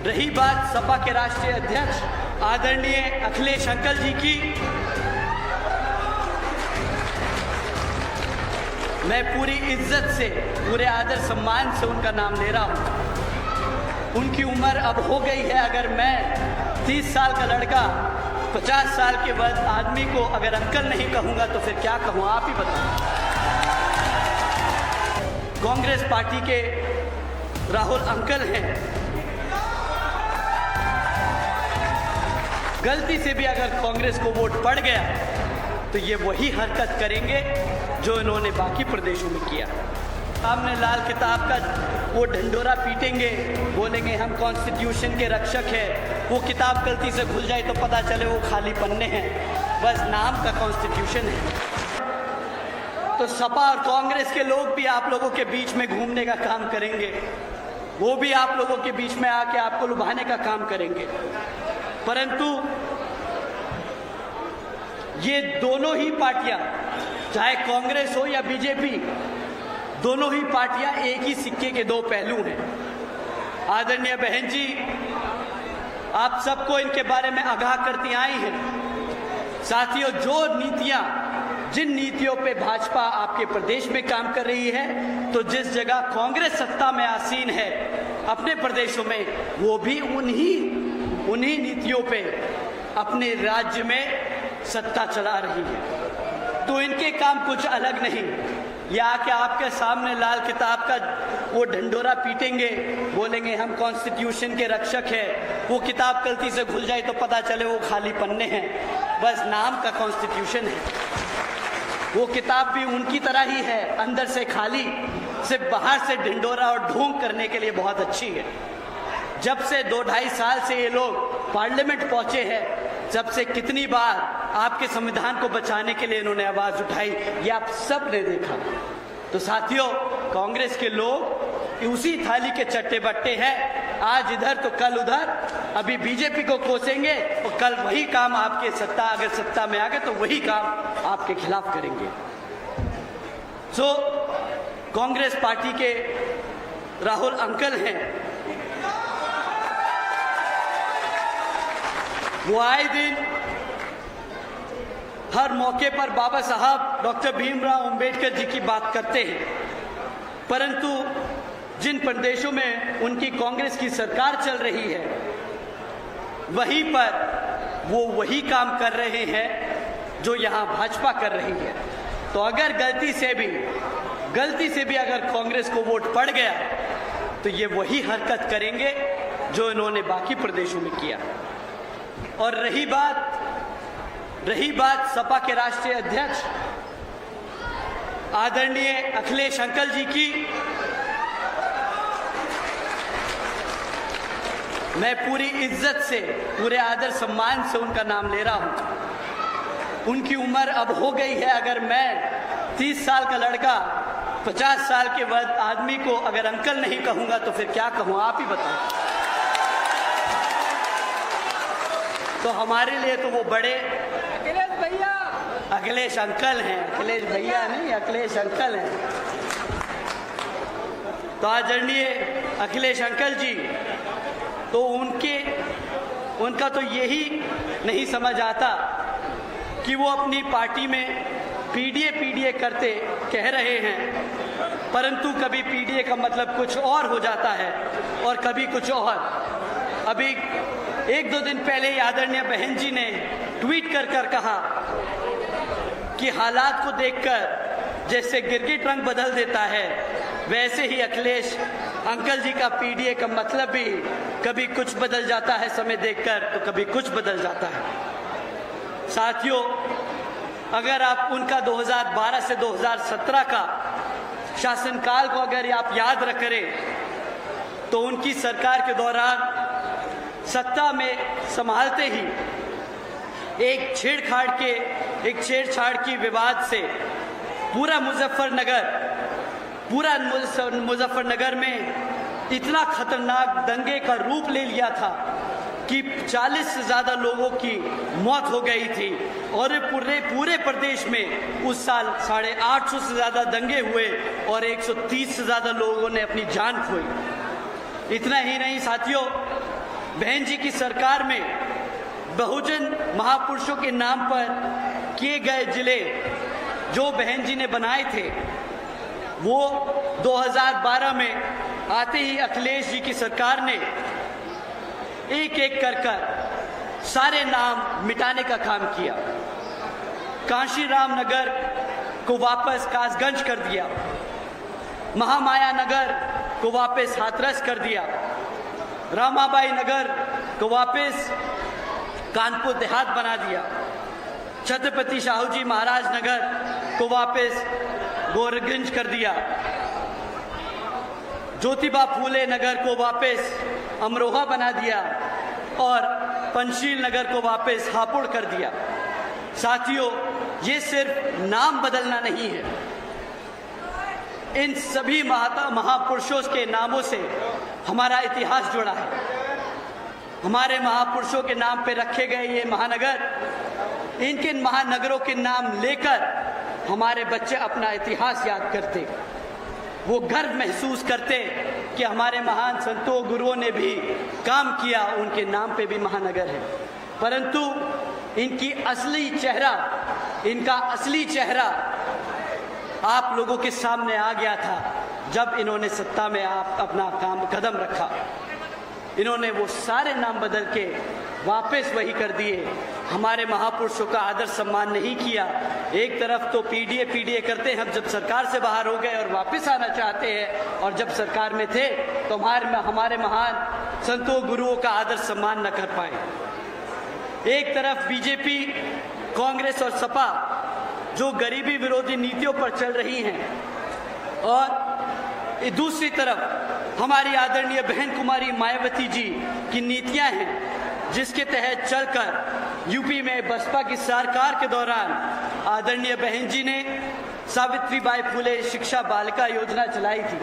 रही बात सपा के राष्ट्रीय अध्यक्ष आदरणीय अखिलेश अंकल जी की, मैं पूरी इज्जत से, पूरे आदर सम्मान से उनका नाम ले रहा हूं। उनकी उम्र अब हो गई है। अगर मैं 30 साल का लड़का 50 साल के बाद आदमी को अगर अंकल नहीं कहूंगा तो फिर क्या कहूं, आप ही बताएं। कांग्रेस पार्टी के राहुल अंकल हैं। गलती से भी अगर कांग्रेस को वोट पड़ गया तो ये वही हरकत करेंगे जो इन्होंने बाकी प्रदेशों में किया। सामने लाल किताब का वो ढंडोरा पीटेंगे, बोलेंगे हम कॉन्स्टिट्यूशन के रक्षक हैं। वो किताब गलती से खुल जाए तो पता चले वो खाली पन्ने हैं, बस नाम का कॉन्स्टिट्यूशन है। तो सपा और कांग्रेस के लोग भी आप लोगों के बीच में घूमने का काम करेंगे, वो भी आप लोगों के बीच में आके आपको लुभाने का काम करेंगे। परंतु ये दोनों ही पार्टियां, चाहे कांग्रेस हो या बीजेपी, दोनों ही पार्टियां एक ही सिक्के के दो पहलू हैं। आदरणीय बहन जी, आप सबको इनके बारे में आगाह करती आई हैं। साथियों, जो नीतियां, जिन नीतियों पे भाजपा आपके प्रदेश में काम कर रही है, तो जिस जगह कांग्रेस सत्ता में आसीन है अपने प्रदेशों में, वो भी उन्हीं नीतियों पे अपने राज्य में सत्ता चला रही है। तो इनके काम कुछ अलग नहीं। या आके आपके सामने लाल किताब का वो ढंडोरा पीटेंगे, बोलेंगे हम कॉन्स्टिट्यूशन के रक्षक हैं। वो किताब गलती से खुल जाए तो पता चले वो खाली पन्ने हैं, बस नाम का कॉन्स्टिट्यूशन है। वो किताब भी उनकी तरह ही है, अंदर से खाली, सिर्फ बाहर से ढिंडोरा और ढोंग करने के लिए बहुत अच्छी है। जब से 2-2.5 साल से ये लोग पार्लियामेंट पहुंचे हैं, जब से कितनी बार आपके संविधान को बचाने के लिए इन्होंने आवाज उठाई, ये आप सब ने देखा। तो साथियों, कांग्रेस के लोग उसी थाली के चट्टे बट्टे हैं, आज इधर तो कल उधर। अभी बीजेपी को कोसेंगे और कल वही काम आपके अगर सत्ता में आ गए तो वही काम आपके खिलाफ करेंगे। सो कांग्रेस पार्टी के राहुल अंकल हैं, वो आए दिन हर मौके पर बाबा साहब डॉक्टर भीमराव अंबेडकर जी की बात करते हैं, परंतु जिन प्रदेशों में उनकी कांग्रेस की सरकार चल रही है, वहीं पर वो वही काम कर रहे हैं जो यहां भाजपा कर रही है। तो अगर गलती से भी अगर कांग्रेस को वोट पड़ गया तो ये वही हरकत करेंगे जो इन्होंने बाकी प्रदेशों में किया। और रही बात सपा के राष्ट्रीय अध्यक्ष आदरणीय अखिलेश अंकल जी की, मैं पूरी इज्जत से, पूरे आदर सम्मान से उनका नाम ले रहा हूं। उनकी उम्र अब हो गई है। अगर मैं 30 साल का लड़का 50 साल के बाद आदमी को अगर अंकल नहीं कहूंगा तो फिर क्या कहूं, आप ही बताएं। तो हमारे लिए तो वो बड़े अखिलेश अंकल हैं, अखिलेश भैया नहीं, अखिलेश अंकल हैं। तो आदरणीय अखिलेश अंकल जी, तो उनका तो यही नहीं समझ आता कि वो अपनी पार्टी में पीडीए करते कह रहे हैं, परंतु कभी पीडीए का मतलब कुछ और हो जाता है और कभी कुछ और। अभी 1-2 दिन पहले आदरणीय बहन जी ने ट्वीट कर कहा कि हालात को देखकर जैसे गिरगिट रंग बदल देता है, वैसे ही अखिलेश अंकल जी का पीडीए का मतलब भी कभी कुछ बदल जाता है समय देखकर, तो कभी कुछ बदल जाता है। साथियों, अगर आप उनका 2012 से 2017 का शासनकाल को अगर आप याद करें, तो उनकी सरकार के दौरान सत्ता में संभालते ही एक छेड़छाड़ की विवाद से पूरा मुजफ्फरनगर में इतना खतरनाक दंगे का रूप ले लिया था कि 40 से ज़्यादा लोगों की मौत हो गई थी और पूरे प्रदेश में उस साल 850 से ज़्यादा दंगे हुए और 130 से ज़्यादा लोगों ने अपनी जान खोई। इतना ही नहीं साथियों, बहन जी की सरकार में बहुजन महापुरुषों के नाम पर किए गए जिले जो बहन जी ने बनाए थे, वो 2012 में आते ही अखिलेश जी की सरकार ने एक एक कर सारे नाम मिटाने का काम किया। कांशीराम नगर को वापस कासगंज कर दिया, महामाया नगर को वापस हाथरस कर दिया, रामाबाई नगर को वापस कानपुर देहात बना दिया, छत्रपति शाहू जी महाराज नगर को वापस गोरगंज कर दिया, ज्योतिबा फूले नगर को वापस अमरोहा बना दिया और पंचशील नगर को वापस हापुड़ कर दिया। साथियों, ये सिर्फ नाम बदलना नहीं है, इन सभी महापुरुषों के नामों से हमारा इतिहास जुड़ा है। हमारे महापुरुषों के नाम पे रखे गए ये महानगर, इनके महानगरों के नाम लेकर हमारे बच्चे अपना इतिहास याद करते, वो गर्व महसूस करते कि हमारे महान संतों गुरुओं ने भी काम किया, उनके नाम पे भी महानगर है। परंतु इनका असली चेहरा आप लोगों के सामने आ गया था जब इन्होंने सत्ता में अपना कदम रखा। इन्होंने वो सारे नाम बदल के वापस वही कर दिए, हमारे महापुरुषों का आदर सम्मान नहीं किया। एक तरफ तो पीडीए करते हैं, हम जब सरकार से बाहर हो गए और वापस आना चाहते हैं, और जब सरकार में थे तो हमारे महान संतों गुरुओं का आदर सम्मान न कर पाए। एक तरफ बीजेपी, कांग्रेस और सपा जो गरीबी विरोधी नीतियों पर चल रही हैं, और दूसरी तरफ हमारी आदरणीय बहन कुमारी मायावती जी की नीतियां हैं, जिसके तहत चलकर यूपी में बसपा की सरकार के दौरान आदरणीय बहन जी ने सावित्रीबाई फुले शिक्षा बालिका योजना चलाई थी।